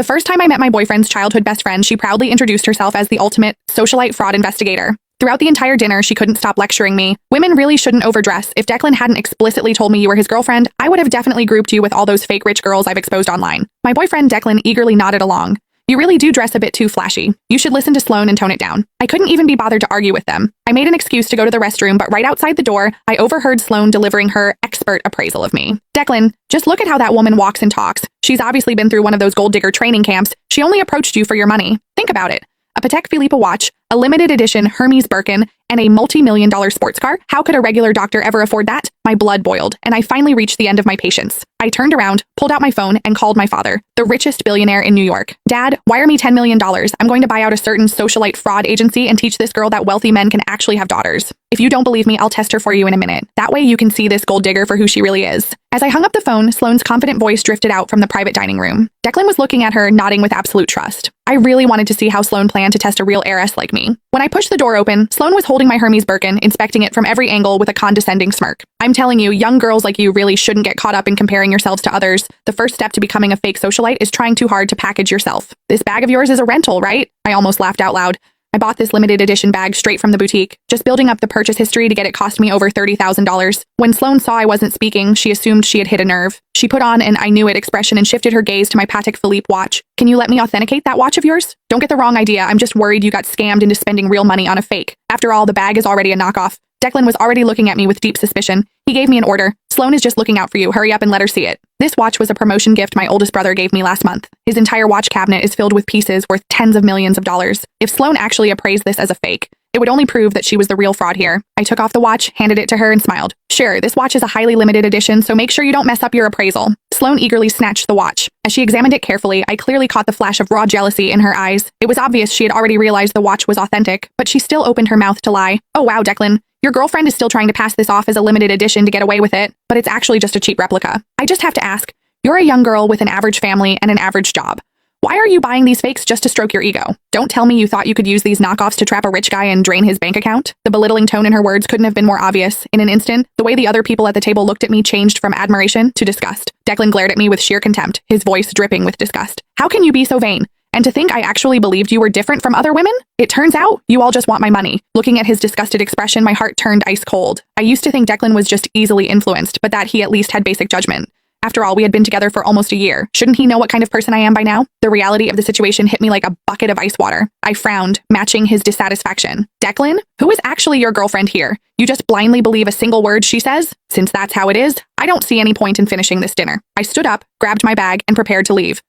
The first time I met my boyfriend's childhood best friend, she proudly introduced herself as the ultimate socialite fraud investigator. Throughout the entire dinner, she couldn't stop lecturing me. Women really shouldn't overdress. If Declan hadn't explicitly told me you were his girlfriend, I would have definitely grouped you with all those fake rich girls I've exposed online. My boyfriend Declan eagerly nodded along. You really do dress a bit too flashy. You should listen to Sloane and tone it down. I couldn't even be bothered to argue with them. I made an excuse to go to the restroom, but right outside the door, I overheard Sloane delivering her expert appraisal of me. Declan, just look at how that woman walks and talks. She's obviously been through one of those gold digger training camps. She only approached you for your money. Think about it. A Patek Philippe watch, a limited edition Hermes Birkin, and a multi-million-dollar sports car? How could a regular doctor ever afford that? My blood boiled, and I finally reached the end of my patience. I turned around, pulled out my phone, and called my father, the richest billionaire in New York. Dad, wire me $10 million. I'm going to buy out a certain socialite fraud agency and teach this girl that wealthy men can actually have daughters. If you don't believe me, I'll test her for you in a minute. That way you can see this gold digger for who she really is. As I hung up the phone, Sloane's confident voice drifted out from the private dining room. Declan was looking at her, nodding with absolute trust. I really wanted to see how Sloane planned to test a real heiress like me. When I pushed the door open, Sloane was holding my Hermes Birkin, inspecting it from every angle with a condescending smirk. I'm telling you, young girls like you really shouldn't get caught up in comparing yourselves to others. The first step to becoming a fake socialite is trying too hard to package yourself. This bag of yours is a rental, right? I almost laughed out loud. I bought this limited edition bag straight from the boutique, just building up the purchase history to get it cost me over $30,000. When Sloane saw I wasn't speaking, she assumed she had hit a nerve. She put on an I knew it expression and shifted her gaze to my Patek Philippe watch. Can you let me authenticate that watch of yours? Don't get the wrong idea, I'm just worried you got scammed into spending real money on a fake. After all, the bag is already a knockoff. Declan was already looking at me with deep suspicion. He gave me an order. Sloane is just looking out for you. Hurry up and let her see it. This watch was a promotion gift my oldest brother gave me last month. His entire watch cabinet is filled with pieces worth tens of millions of dollars. If Sloane actually appraised this as a fake, it would only prove that she was the real fraud here. I took off the watch, handed it to her, and smiled. Sure, this watch is a highly limited edition, so make sure you don't mess up your appraisal. Sloane eagerly snatched the watch. As she examined it carefully, I clearly caught the flash of raw jealousy in her eyes. It was obvious she had already realized the watch was authentic, but she still opened her mouth to lie. Oh wow, Declan. Your girlfriend is still trying to pass this off as a limited edition to get away with it, but it's actually just a cheap replica. I just have to ask, you're a young girl with an average family and an average job. Why are you buying these fakes just to stroke your ego? Don't tell me you thought you could use these knockoffs to trap a rich guy and drain his bank account. The belittling tone in her words couldn't have been more obvious. In an instant, the way the other people at the table looked at me changed from admiration to disgust. Declan glared at me with sheer contempt, his voice dripping with disgust. How can you be so vain? And to think I actually believed you were different from other women? It turns out you all just want my money. Looking at his disgusted expression, my heart turned ice cold. I used to think Declan was just easily influenced, but that he at least had basic judgment. After all, we had been together for almost a year. Shouldn't he know what kind of person I am by now? The reality of the situation hit me like a bucket of ice water. I frowned, matching his dissatisfaction. Declan, who is actually your girlfriend here? You just blindly believe a single word she says? Since that's how it is, I don't see any point in finishing this dinner. I stood up, grabbed my bag, and prepared to leave.